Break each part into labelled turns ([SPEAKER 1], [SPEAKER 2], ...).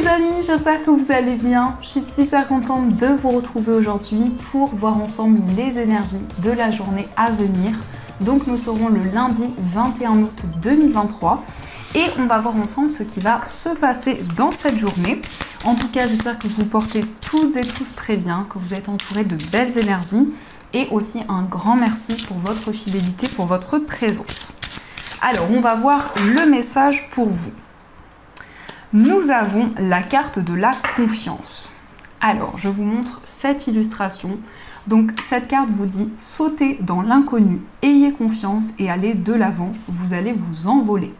[SPEAKER 1] les amis, j'espère que vous allez bien. Je suis super contente de vous retrouver aujourd'hui pour voir ensemble les énergies de la journée à venir. Donc nous serons le lundi 21 août 2023 et on va voir ensemble ce qui va se passer dans cette journée. En tout cas, j'espère que vous portez toutes et tous très bien, que vous êtes entourés de belles énergies et aussi un grand merci pour votre fidélité, pour votre présence. Alors, on va voir le message pour vous. Nous avons la carte de la confiance. Alors, je vous montre cette illustration. Donc, cette carte vous dit « Sautez dans l'inconnu, ayez confiance et allez de l'avant, vous allez vous envoler ».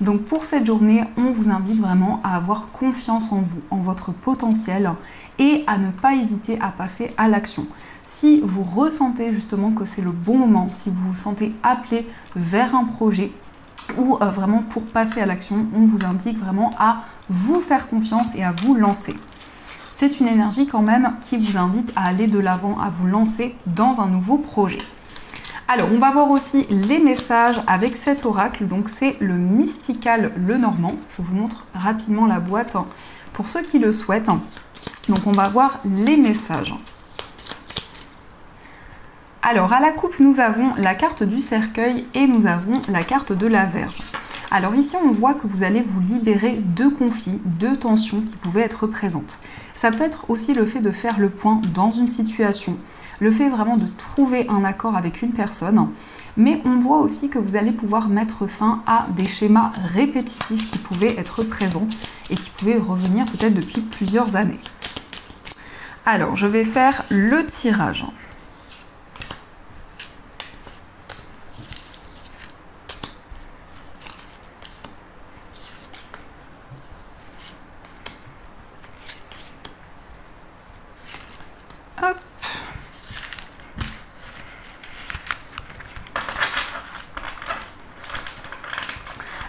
[SPEAKER 1] Donc, pour cette journée, on vous invite vraiment à avoir confiance en vous, en votre potentiel et à ne pas hésiter à passer à l'action. Si vous ressentez justement que c'est le bon moment, si vous vous sentez appelé vers un projet, ou vraiment pour passer à l'action, on vous indique vraiment à vous faire confiance et à vous lancer. C'est une énergie quand même qui vous invite à aller de l'avant, à vous lancer dans un nouveau projet. Alors, on va voir aussi les messages avec cet oracle. Donc, c'est le Mystical Lenormand. Je vous montre rapidement la boîte pour ceux qui le souhaitent. Donc, on va voir les messages. Alors, à la coupe, nous avons la carte du cercueil et nous avons la carte de la Vierge. Alors ici, on voit que vous allez vous libérer de conflits, de tensions qui pouvaient être présentes. Ça peut être aussi le fait de faire le point dans une situation, le fait vraiment de trouver un accord avec une personne, mais on voit aussi que vous allez pouvoir mettre fin à des schémas répétitifs qui pouvaient être présents et qui pouvaient revenir peut-être depuis plusieurs années. Alors, je vais faire le tirage. Hop.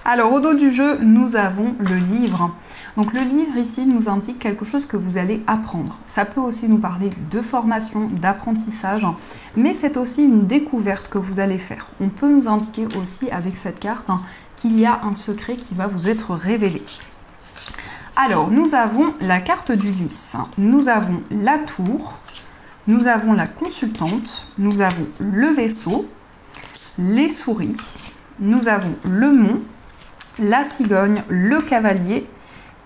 [SPEAKER 1] Alors au dos du jeu, nous avons le livre. Donc le livre ici nous indique quelque chose que vous allez apprendre. Ça peut aussi nous parler de formation, d'apprentissage, mais c'est aussi une découverte que vous allez faire. On peut nous indiquer aussi avec cette carte qu'il y a un secret qui va vous être révélé. Alors nous avons la carte du lys, nous avons la tour, nous avons la consultante, nous avons le vaisseau, les souris, nous avons le mont, la cigogne, le cavalier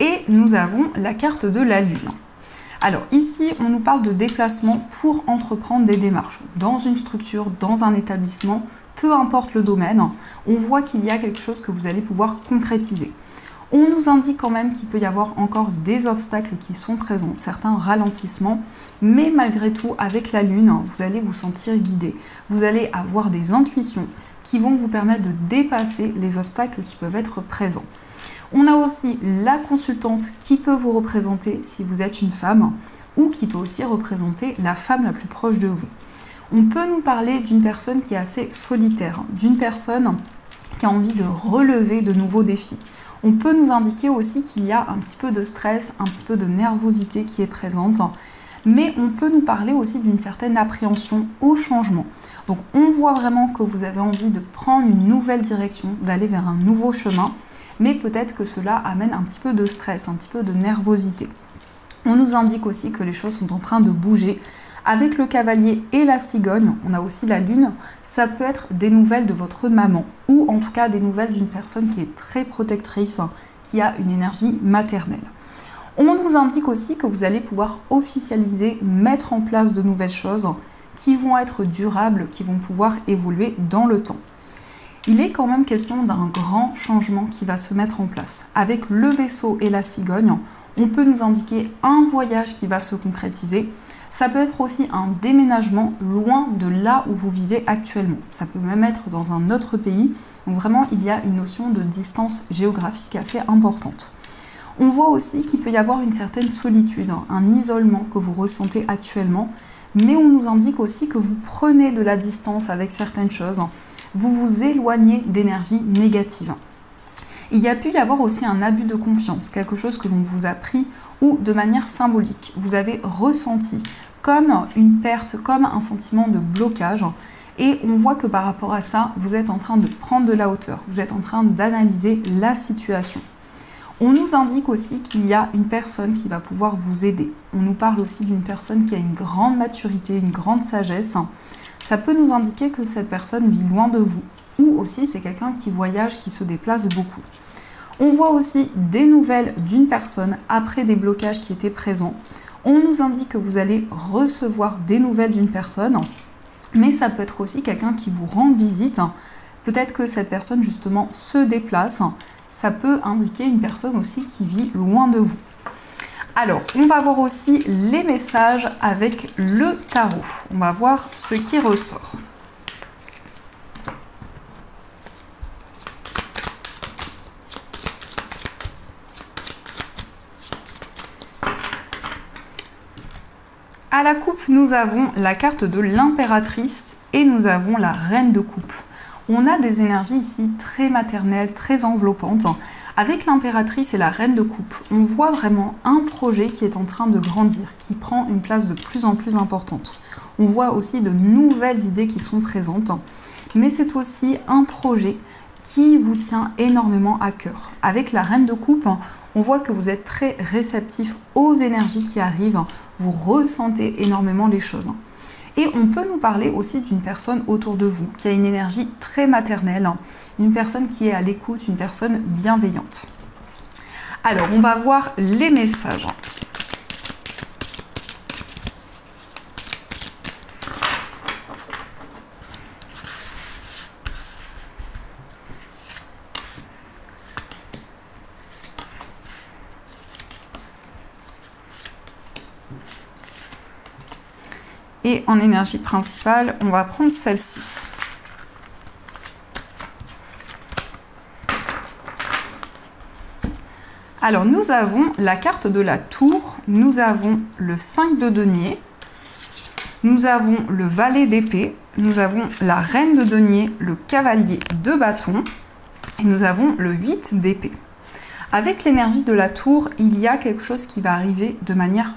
[SPEAKER 1] et nous avons la carte de la lune. Alors ici, on nous parle de déplacement pour entreprendre des démarches dans une structure, dans un établissement, peu importe le domaine, on voit qu'il y a quelque chose que vous allez pouvoir concrétiser. On nous indique quand même qu'il peut y avoir encore des obstacles qui sont présents, certains ralentissements, mais malgré tout, avec la lune, vous allez vous sentir guidé. Vous allez avoir des intuitions qui vont vous permettre de dépasser les obstacles qui peuvent être présents. On a aussi la consultante qui peut vous représenter si vous êtes une femme ou qui peut aussi représenter la femme la plus proche de vous. On peut nous parler d'une personne qui est assez solitaire, d'une personne qui a envie de relever de nouveaux défis. On peut nous indiquer aussi qu'il y a un petit peu de stress, un petit peu de nervosité qui est présente, mais on peut nous parler aussi d'une certaine appréhension au changement. Donc on voit vraiment que vous avez envie de prendre une nouvelle direction, d'aller vers un nouveau chemin, mais peut-être que cela amène un petit peu de stress, un petit peu de nervosité. On nous indique aussi que les choses sont en train de bouger. Avec le cavalier et la cigogne, on a aussi la lune, ça peut être des nouvelles de votre maman ou en tout cas des nouvelles d'une personne qui est très protectrice, qui a une énergie maternelle. On nous indique aussi que vous allez pouvoir officialiser, mettre en place de nouvelles choses qui vont être durables, qui vont pouvoir évoluer dans le temps. Il est quand même question d'un grand changement qui va se mettre en place. Avec le vaisseau et la cigogne, on peut nous indiquer un voyage qui va se concrétiser. Ça peut être aussi un déménagement loin de là où vous vivez actuellement. Ça peut même être dans un autre pays. Donc vraiment, il y a une notion de distance géographique assez importante. On voit aussi qu'il peut y avoir une certaine solitude, un isolement que vous ressentez actuellement. Mais on nous indique aussi que vous prenez de la distance avec certaines choses. Vous vous éloignez d'énergie négative. Il y a pu y avoir aussi un abus de confiance, quelque chose que l'on vous a pris ou de manière symbolique. Vous avez ressenti comme une perte, comme un sentiment de blocage. Et on voit que par rapport à ça, vous êtes en train de prendre de la hauteur. Vous êtes en train d'analyser la situation. On nous indique aussi qu'il y a une personne qui va pouvoir vous aider. On nous parle aussi d'une personne qui a une grande maturité, une grande sagesse. Ça peut nous indiquer que cette personne vit loin de vous. Ou aussi c'est quelqu'un qui voyage, qui se déplace beaucoup. On voit aussi des nouvelles d'une personne après des blocages qui étaient présents. On nous indique que vous allez recevoir des nouvelles d'une personne, mais ça peut être aussi quelqu'un qui vous rend visite. Peut-être que cette personne justement se déplace. Ça peut indiquer une personne aussi qui vit loin de vous. Alors, on va voir aussi les messages avec le tarot. On va voir ce qui ressort. À la coupe, nous avons la carte de l'impératrice et nous avons la reine de coupe. On a des énergies ici très maternelles, très enveloppantes. Avec l'impératrice et la reine de coupe, on voit vraiment un projet qui est en train de grandir, qui prend une place de plus en plus importante. On voit aussi de nouvelles idées qui sont présentes, mais c'est aussi un projet qui vous tient énormément à cœur. Avec la reine de coupe, on voit que vous êtes très réceptif aux énergies qui arrivent, vous ressentez énormément les choses. Et on peut nous parler aussi d'une personne autour de vous, qui a une énergie très maternelle, une personne qui est à l'écoute, une personne bienveillante. Alors, on va voir les messages. Et en énergie principale, on va prendre celle-ci. Alors, nous avons la carte de la tour, nous avons le 5 de denier, nous avons le valet d'épée, nous avons la reine de denier, le cavalier de bâton et nous avons le 8 d'épée. Avec l'énergie de la tour, il y a quelque chose qui va arriver de manière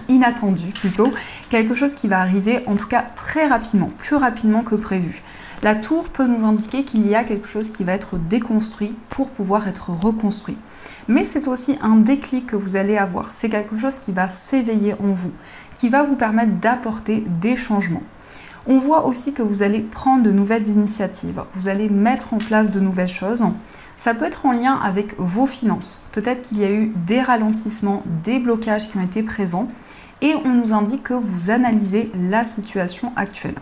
[SPEAKER 1] inattendue plutôt, quelque chose qui va arriver en tout cas très rapidement, plus rapidement que prévu. La tour peut nous indiquer qu'il y a quelque chose qui va être déconstruit pour pouvoir être reconstruit. Mais c'est aussi un déclic que vous allez avoir, c'est quelque chose qui va s'éveiller en vous, qui va vous permettre d'apporter des changements. On voit aussi que vous allez prendre de nouvelles initiatives, vous allez mettre en place de nouvelles choses. Ça peut être en lien avec vos finances. Peut-être qu'il y a eu des ralentissements, des blocages qui ont été présents et on nous indique que vous analysez la situation actuelle.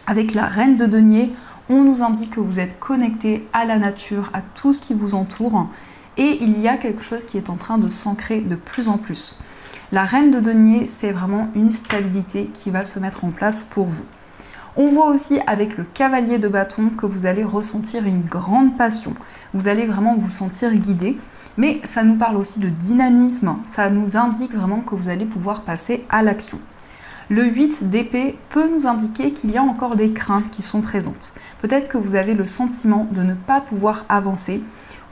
[SPEAKER 1] Avec la reine de denier, on nous indique que vous êtes connecté à la nature, à tout ce qui vous entoure et il y a quelque chose qui est en train de s'ancrer de plus en plus. La reine de denier, c'est vraiment une stabilité qui va se mettre en place pour vous. On voit aussi avec le cavalier de bâton que vous allez ressentir une grande passion. Vous allez vraiment vous sentir guidé, mais ça nous parle aussi de dynamisme. Ça nous indique vraiment que vous allez pouvoir passer à l'action. Le 8 d'épée peut nous indiquer qu'il y a encore des craintes qui sont présentes. Peut-être que vous avez le sentiment de ne pas pouvoir avancer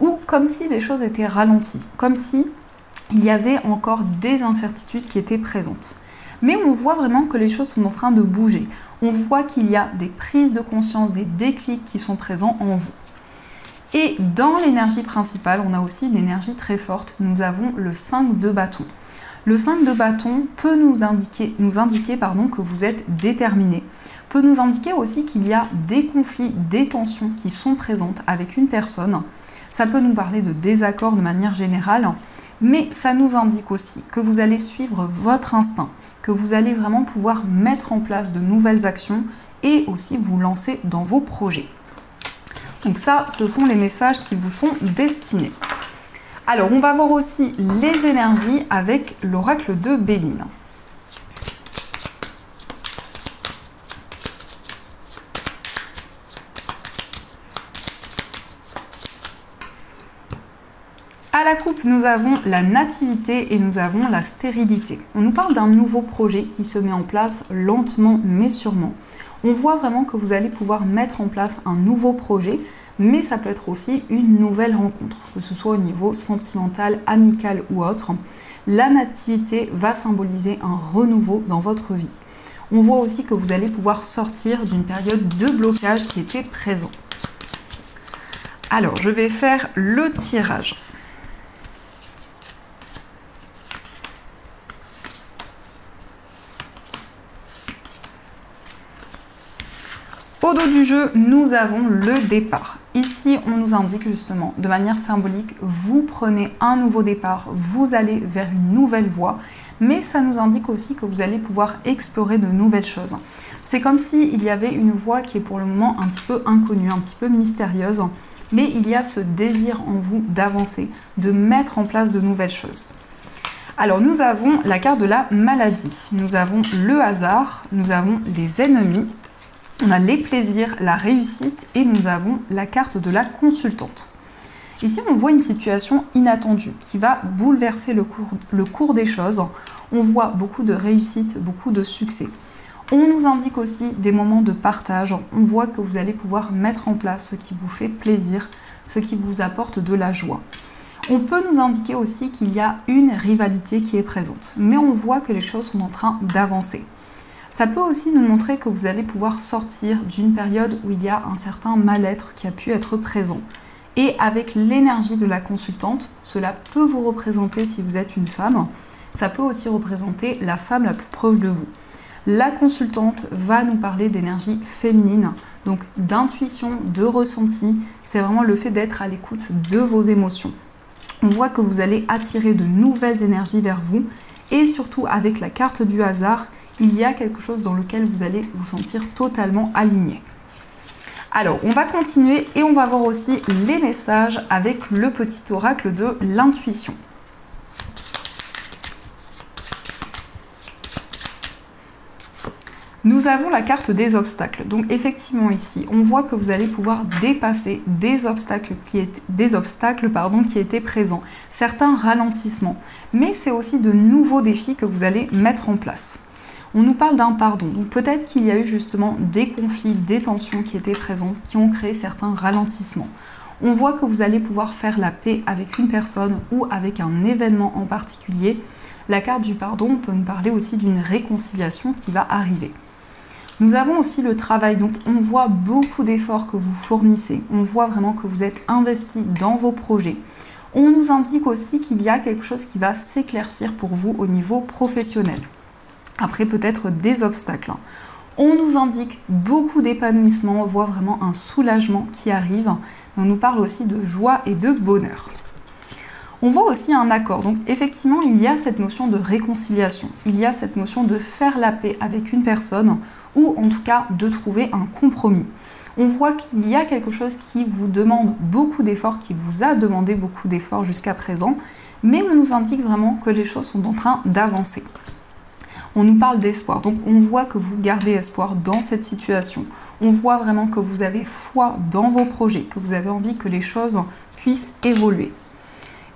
[SPEAKER 1] ou comme si les choses étaient ralenties, comme si il y avait encore des incertitudes qui étaient présentes. Mais on voit vraiment que les choses sont en train de bouger. On voit qu'il y a des prises de conscience, des déclics qui sont présents en vous. Et dans l'énergie principale, on a aussi une énergie très forte. Nous avons le 5 de bâton. Le 5 de bâton peut nous indiquer que vous êtes déterminé, peut nous indiquer aussi qu'il y a des conflits, des tensions qui sont présentes avec une personne. Ça peut nous parler de désaccords de manière générale, mais ça nous indique aussi que vous allez suivre votre instinct, que vous allez vraiment pouvoir mettre en place de nouvelles actions et aussi vous lancer dans vos projets. Donc ça, ce sont les messages qui vous sont destinés. Alors, on va voir aussi les énergies avec l'oracle de Béline. À la coupe, nous avons la nativité et nous avons la stérilité. On nous parle d'un nouveau projet qui se met en place lentement mais sûrement. On voit vraiment que vous allez pouvoir mettre en place un nouveau projet, mais ça peut être aussi une nouvelle rencontre, que ce soit au niveau sentimental, amical ou autre. La nativité va symboliser un renouveau dans votre vie. On voit aussi que vous allez pouvoir sortir d'une période de blocage qui était présent. Alors, je vais faire le tirage. Au dos du jeu, nous avons le départ. Ici, on nous indique justement, de manière symbolique, vous prenez un nouveau départ, vous allez vers une nouvelle voie, mais ça nous indique aussi que vous allez pouvoir explorer de nouvelles choses. C'est comme s'il y avait une voie qui est pour le moment un petit peu inconnue, un petit peu mystérieuse, mais il y a ce désir en vous d'avancer, de mettre en place de nouvelles choses. Alors nous avons la carte de la maladie, nous avons le hasard, nous avons les ennemis, on a les plaisirs, la réussite et nous avons la carte de la consultante. Ici on voit une situation inattendue qui va bouleverser le cours des choses. On voit beaucoup de réussite, beaucoup de succès. On nous indique aussi des moments de partage. On voit que vous allez pouvoir mettre en place ce qui vous fait plaisir, ce qui vous apporte de la joie. On peut nous indiquer aussi qu'il y a une rivalité qui est présente, mais on voit que les choses sont en train d'avancer. Ça peut aussi nous montrer que vous allez pouvoir sortir d'une période où il y a un certain mal-être qui a pu être présent. Et avec l'énergie de la consultante, cela peut vous représenter si vous êtes une femme. Ça peut aussi représenter la femme la plus proche de vous. La consultante va nous parler d'énergie féminine, donc d'intuition, de ressenti. C'est vraiment le fait d'être à l'écoute de vos émotions. On voit que vous allez attirer de nouvelles énergies vers vous et surtout avec la carte du hasard, il y a quelque chose dans lequel vous allez vous sentir totalement aligné. Alors, on va continuer et on va voir aussi les messages avec le petit oracle de l'intuition. Nous avons la carte des obstacles. Donc effectivement ici, on voit que vous allez pouvoir dépasser des obstacles qui étaient présents, certains ralentissements. Mais c'est aussi de nouveaux défis que vous allez mettre en place. On nous parle d'un pardon. Donc peut-être qu'il y a eu justement des conflits, des tensions qui étaient présentes, qui ont créé certains ralentissements. On voit que vous allez pouvoir faire la paix avec une personne ou avec un événement en particulier. La carte du pardon peut nous parler aussi d'une réconciliation qui va arriver. Nous avons aussi le travail, donc on voit beaucoup d'efforts que vous fournissez, on voit vraiment que vous êtes investi dans vos projets. On nous indique aussi qu'il y a quelque chose qui va s'éclaircir pour vous au niveau professionnel. Après peut-être des obstacles. On nous indique beaucoup d'épanouissement, on voit vraiment un soulagement qui arrive. On nous parle aussi de joie et de bonheur. On voit aussi un accord, donc effectivement il y a cette notion de réconciliation, il y a cette notion de faire la paix avec une personne ou en tout cas de trouver un compromis. On voit qu'il y a quelque chose qui vous demande beaucoup d'efforts, qui vous a demandé beaucoup d'efforts jusqu'à présent, mais on nous indique vraiment que les choses sont en train d'avancer. On nous parle d'espoir, donc on voit que vous gardez espoir dans cette situation. On voit vraiment que vous avez foi dans vos projets, que vous avez envie que les choses puissent évoluer.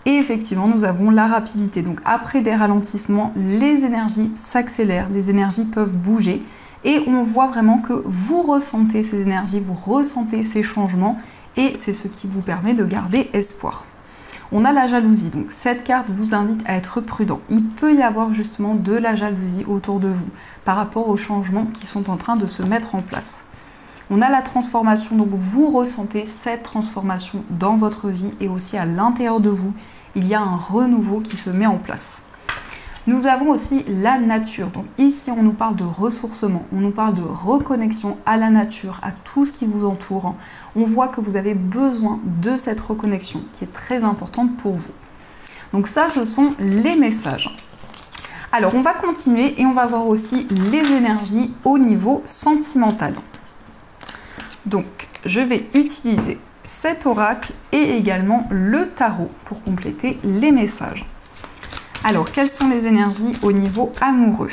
[SPEAKER 1] Et effectivement, nous avons la rapidité. Donc après des ralentissements, les énergies s'accélèrent, les énergies peuvent bouger. Et on voit vraiment que vous ressentez ces énergies, vous ressentez ces changements. Et c'est ce qui vous permet de garder espoir. On a la jalousie. Donc cette carte vous invite à être prudent. Il peut y avoir justement de la jalousie autour de vous par rapport aux changements qui sont en train de se mettre en place. On a la transformation, donc vous ressentez cette transformation dans votre vie et aussi à l'intérieur de vous. Il y a un renouveau qui se met en place. Nous avons aussi la nature. Donc ici, on nous parle de ressourcement, on nous parle de reconnexion à la nature, à tout ce qui vous entoure. On voit que vous avez besoin de cette reconnexion qui est très importante pour vous. Donc ça, ce sont les messages. Alors, on va continuer et on va voir aussi les énergies au niveau sentimental. Donc, je vais utiliser cet oracle et également le tarot pour compléter les messages. Alors, quelles sont les énergies au niveau amoureux ?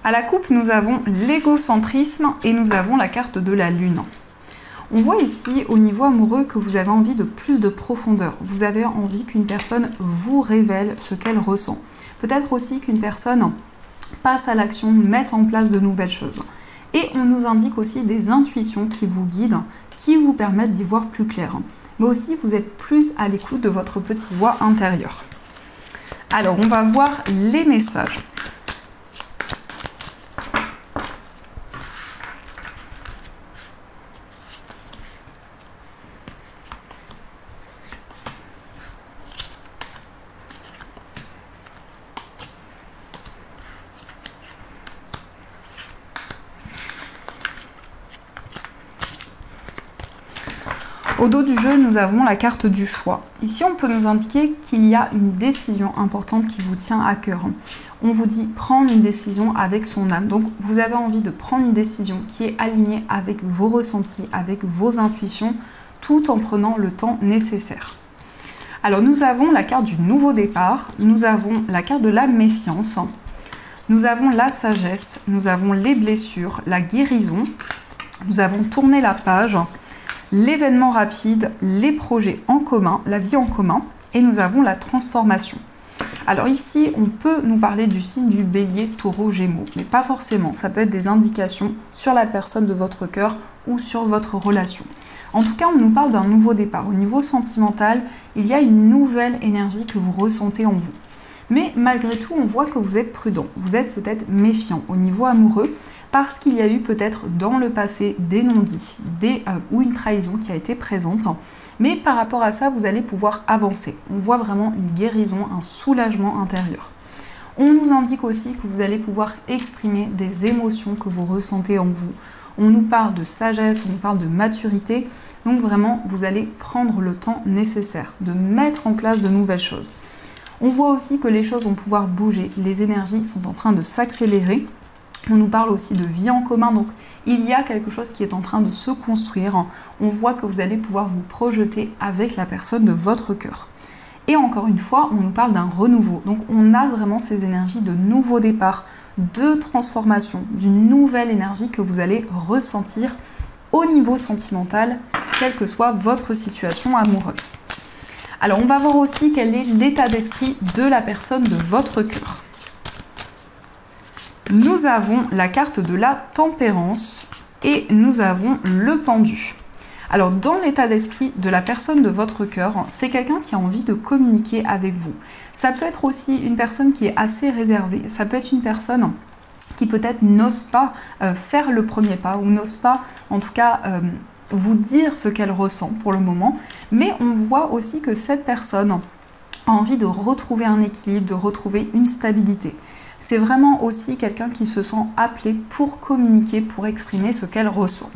[SPEAKER 1] À la coupe, nous avons l'égocentrisme et nous avons la carte de la lune. On voit ici, au niveau amoureux, que vous avez envie de plus de profondeur. Vous avez envie qu'une personne vous révèle ce qu'elle ressent. Peut-être aussi qu'une personne passe à l'action, mette en place de nouvelles choses. Et on nous indique aussi des intuitions qui vous guident, qui vous permettent d'y voir plus clair. Mais aussi, vous êtes plus à l'écoute de votre petite voix intérieure. Alors, on va voir les messages. Au dos du jeu, nous avons la carte du choix. Ici, on peut nous indiquer qu'il y a une décision importante qui vous tient à cœur. On vous dit prendre une décision avec son âme. Donc, vous avez envie de prendre une décision qui est alignée avec vos ressentis, avec vos intuitions, tout en prenant le temps nécessaire. Alors, nous avons la carte du nouveau départ, nous avons la carte de la méfiance, nous avons la sagesse, nous avons les blessures, la guérison, nous avons tourné la page, l'événement rapide, les projets en commun, la vie en commun, et nous avons la transformation. Alors ici, on peut nous parler du signe du bélier, taureau, gémeaux, mais pas forcément. Ça peut être des indications sur la personne de votre cœur ou sur votre relation. En tout cas, on nous parle d'un nouveau départ. Au niveau sentimental, il y a une nouvelle énergie que vous ressentez en vous. Mais malgré tout, on voit que vous êtes prudent. Vous êtes peut-être méfiant au niveau amoureux parce qu'il y a eu peut-être dans le passé des non-dits ou une trahison qui a été présente. Mais par rapport à ça, vous allez pouvoir avancer. On voit vraiment une guérison, un soulagement intérieur. On nous indique aussi que vous allez pouvoir exprimer des émotions que vous ressentez en vous. On nous parle de sagesse, on nous parle de maturité. Donc vraiment, vous allez prendre le temps nécessaire de mettre en place de nouvelles choses. On voit aussi que les choses vont pouvoir bouger. Les énergies sont en train de s'accélérer. On nous parle aussi de vie en commun, donc il y a quelque chose qui est en train de se construire. On voit que vous allez pouvoir vous projeter avec la personne de votre cœur. Et encore une fois, on nous parle d'un renouveau. Donc on a vraiment ces énergies de nouveau départ, de transformation, d'une nouvelle énergie que vous allez ressentir au niveau sentimental, quelle que soit votre situation amoureuse. Alors on va voir aussi quel est l'état d'esprit de la personne de votre cœur. Nous avons la carte de la tempérance et nous avons le pendu. Alors dans l'état d'esprit de la personne de votre cœur, c'est quelqu'un qui a envie de communiquer avec vous. Ça peut être aussi une personne qui est assez réservée. Ça peut être une personne qui peut-être n'ose pas faire le premier pas ou n'ose pas en tout cas vous dire ce qu'elle ressent pour le moment. Mais on voit aussi que cette personne a envie de retrouver un équilibre, de retrouver une stabilité. C'est vraiment aussi quelqu'un qui se sent appelé pour communiquer, pour exprimer ce qu'elle ressent.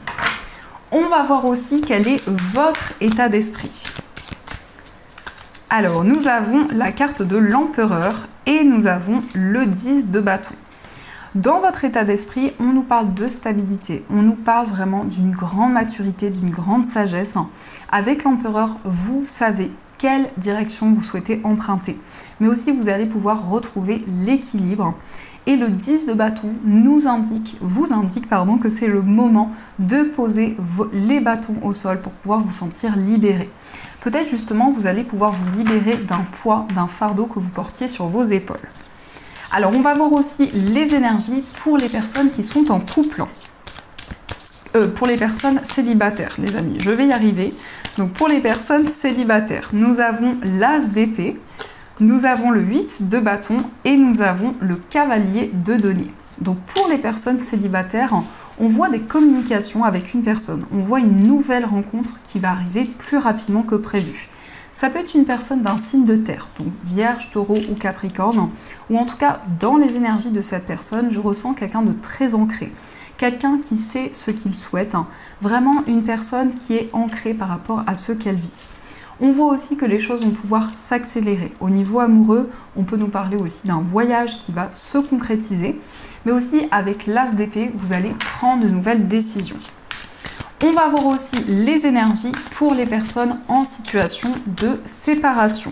[SPEAKER 1] On va voir aussi quel est votre état d'esprit. Alors, nous avons la carte de l'empereur et nous avons le 10 de bâton. Dans votre état d'esprit, on nous parle de stabilité, on nous parle vraiment d'une grande maturité, d'une grande sagesse. Avec l'empereur, vous savez quelle direction vous souhaitez emprunter. Mais aussi, vous allez pouvoir retrouver l'équilibre. Et le 10 de bâton vous indique que c'est le moment de poser les bâtons au sol pour pouvoir vous sentir libéré. Peut-être justement, vous allez pouvoir vous libérer d'un poids, d'un fardeau que vous portiez sur vos épaules. Alors, on va voir aussi les énergies pour les personnes qui sont en couple. Pour les personnes célibataires, les amis, je vais y arriver. Donc, pour les personnes célibataires, nous avons l'as d'épée, nous avons le 8 de bâton et nous avons le cavalier de denier. Donc, pour les personnes célibataires, on voit des communications avec une personne. On voit une nouvelle rencontre qui va arriver plus rapidement que prévu. Ça peut être une personne d'un signe de terre, donc Vierge, Taureau ou Capricorne, ou en tout cas, dans les énergies de cette personne, je ressens quelqu'un de très ancré. Quelqu'un qui sait ce qu'il souhaite, vraiment une personne qui est ancrée par rapport à ce qu'elle vit. On voit aussi que les choses vont pouvoir s'accélérer. Au niveau amoureux, on peut nous parler aussi d'un voyage qui va se concrétiser, mais aussi avec l'as d'épée, vous allez prendre de nouvelles décisions. On va voir aussi les énergies pour les personnes en situation de séparation.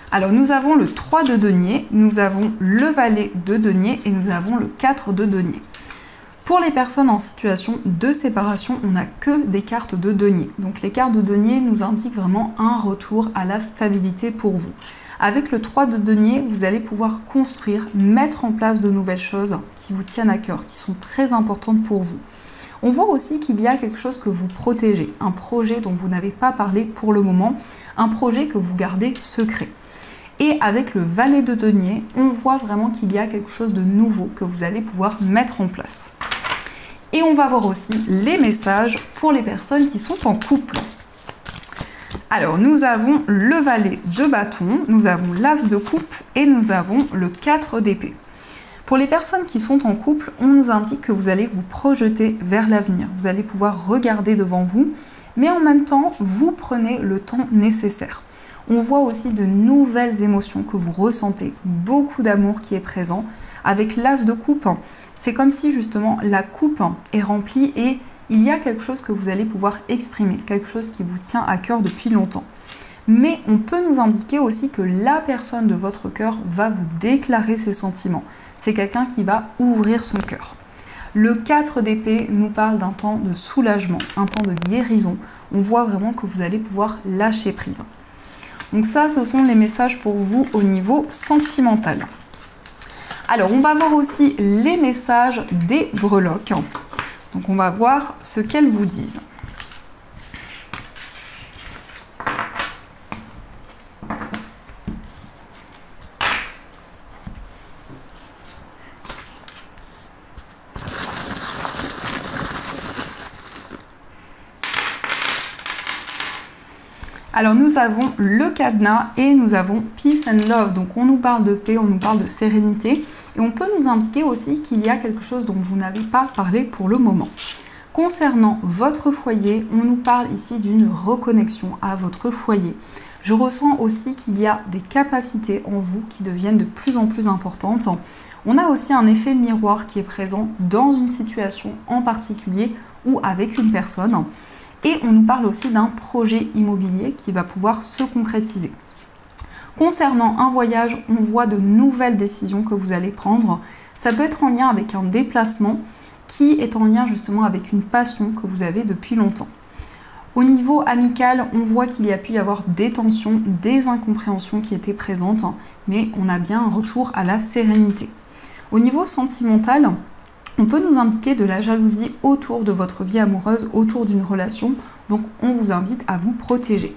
[SPEAKER 1] Alors nous avons le 3 de denier, nous avons le valet de denier et nous avons le 4 de denier. Pour les personnes en situation de séparation, on n'a que des cartes de denier. Donc les cartes de denier nous indiquent vraiment un retour à la stabilité pour vous. Avec le 3 de denier, vous allez pouvoir construire, mettre en place de nouvelles choses qui vous tiennent à cœur, qui sont très importantes pour vous. On voit aussi qu'il y a quelque chose que vous protégez, un projet dont vous n'avez pas parlé pour le moment, un projet que vous gardez secret. Et avec le valet de denier, on voit vraiment qu'il y a quelque chose de nouveau que vous allez pouvoir mettre en place. Et on va voir aussi les messages pour les personnes qui sont en couple. Alors, nous avons le valet de bâton, nous avons l'as de coupe et nous avons le 4 d'épée. Pour les personnes qui sont en couple, on nous indique que vous allez vous projeter vers l'avenir. Vous allez pouvoir regarder devant vous mais en même temps, vous prenez le temps nécessaire. On voit aussi de nouvelles émotions que vous ressentez, beaucoup d'amour qui est présent. Avec l'as de coupe, c'est comme si justement la coupe est remplie et il y a quelque chose que vous allez pouvoir exprimer, quelque chose qui vous tient à cœur depuis longtemps. Mais on peut nous indiquer aussi que la personne de votre cœur va vous déclarer ses sentiments. C'est quelqu'un qui va ouvrir son cœur. Le 4 d'épée nous parle d'un temps de soulagement, un temps de guérison. On voit vraiment que vous allez pouvoir lâcher prise. Donc ça, ce sont les messages pour vous au niveau sentimental. Alors, on va voir aussi les messages des breloques. Donc, on va voir ce qu'elles vous disent. Alors nous avons le cadenas et nous avons peace and love. Donc on nous parle de paix, on nous parle de sérénité. Et on peut nous indiquer aussi qu'il y a quelque chose dont vous n'avez pas parlé pour le moment. Concernant votre foyer, on nous parle ici d'une reconnexion à votre foyer. Je ressens aussi qu'il y a des capacités en vous qui deviennent de plus en plus importantes. On a aussi un effet miroir qui est présent dans une situation en particulier ou avec une personne. Et on nous parle aussi d'un projet immobilier qui va pouvoir se concrétiser. Concernant un voyage, on voit de nouvelles décisions que vous allez prendre. Ça peut être en lien avec un déplacement qui est en lien justement avec une passion que vous avez depuis longtemps. Au niveau amical, on voit qu'il y a pu y avoir des tensions, des incompréhensions qui étaient présentes, mais on a bien un retour à la sérénité. Au niveau sentimental, on peut nous indiquer de la jalousie autour de votre vie amoureuse, autour d'une relation, donc on vous invite à vous protéger.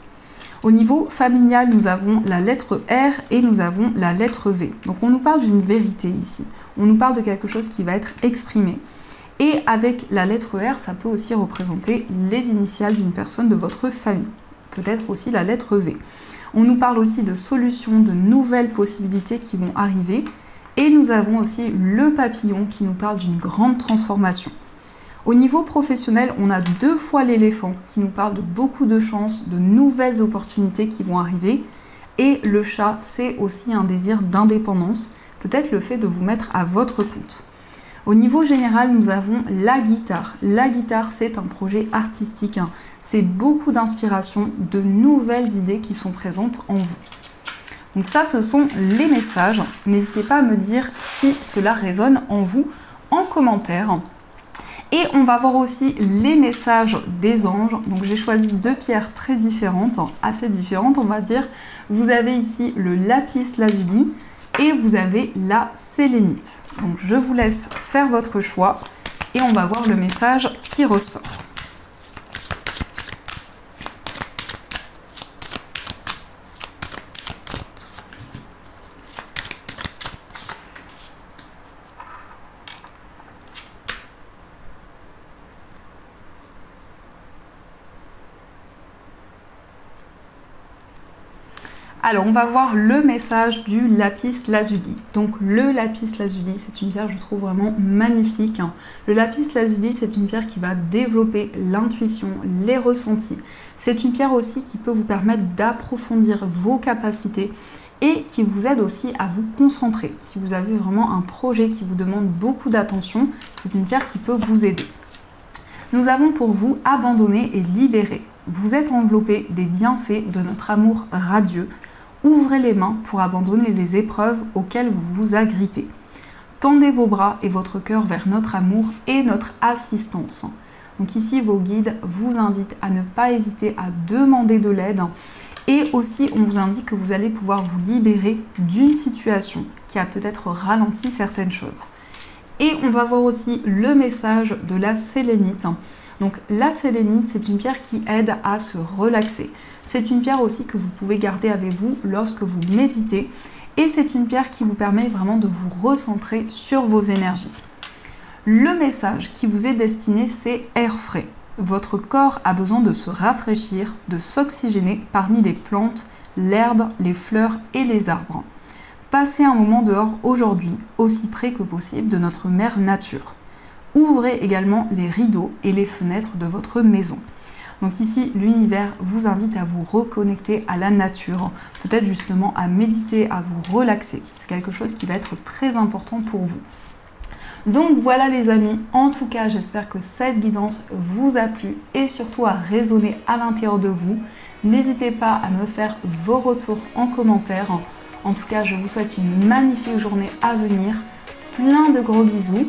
[SPEAKER 1] Au niveau familial, nous avons la lettre R et nous avons la lettre V. Donc on nous parle d'une vérité ici, on nous parle de quelque chose qui va être exprimé. Et avec la lettre R, ça peut aussi représenter les initiales d'une personne de votre famille, peut-être aussi la lettre V. On nous parle aussi de solutions, de nouvelles possibilités qui vont arriver. Et nous avons aussi le papillon qui nous parle d'une grande transformation. Au niveau professionnel, on a 2 fois l'éléphant qui nous parle de beaucoup de chances, de nouvelles opportunités qui vont arriver. Et le chat, c'est aussi un désir d'indépendance, peut-être le fait de vous mettre à votre compte. Au niveau général, nous avons la guitare. La guitare, c'est un projet artistique. C'est beaucoup d'inspiration, de nouvelles idées qui sont présentes en vous. Donc ça, ce sont les messages. N'hésitez pas à me dire si cela résonne en vous en commentaire. Et on va voir aussi les messages des anges. Donc j'ai choisi 2 pierres très différentes, assez différentes on va dire. Vous avez ici le lapis lazuli et vous avez la sélénite. Donc je vous laisse faire votre choix et on va voir le message qui ressort. Alors, on va voir le message du lapis lazuli. Donc, le lapis lazuli, c'est une pierre, je trouve, vraiment magnifique. Le lapis lazuli, c'est une pierre qui va développer l'intuition, les ressentis. C'est une pierre aussi qui peut vous permettre d'approfondir vos capacités et qui vous aide aussi à vous concentrer. Si vous avez vraiment un projet qui vous demande beaucoup d'attention, c'est une pierre qui peut vous aider. Nous avons pour vous abandonner et libérer. Vous êtes enveloppé des bienfaits de notre amour radieux. Ouvrez les mains pour abandonner les épreuves auxquelles vous vous agrippez. Tendez vos bras et votre cœur vers notre amour et notre assistance. Donc ici, vos guides vous invitent à ne pas hésiter à demander de l'aide. Et aussi, on vous indique que vous allez pouvoir vous libérer d'une situation qui a peut-être ralenti certaines choses. Et on va voir aussi le message de la sélénite. Donc la sélénite, c'est une pierre qui aide à se relaxer. C'est une pierre aussi que vous pouvez garder avec vous lorsque vous méditez. Et c'est une pierre qui vous permet vraiment de vous recentrer sur vos énergies. Le message qui vous est destiné, c'est air frais. Votre corps a besoin de se rafraîchir, de s'oxygéner parmi les plantes, l'herbe, les fleurs et les arbres. Passez un moment dehors aujourd'hui, aussi près que possible de notre mère nature. Ouvrez également les rideaux et les fenêtres de votre maison. Donc ici, l'univers vous invite à vous reconnecter à la nature, peut-être justement à méditer, à vous relaxer. C'est quelque chose qui va être très important pour vous. Donc voilà les amis, en tout cas j'espère que cette guidance vous a plu et surtout a résonné à l'intérieur de vous. N'hésitez pas à me faire vos retours en commentaire. En tout cas je vous souhaite une magnifique journée à venir, plein de gros bisous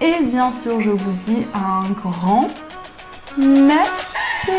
[SPEAKER 1] et bien sûr je vous dis un grand merci.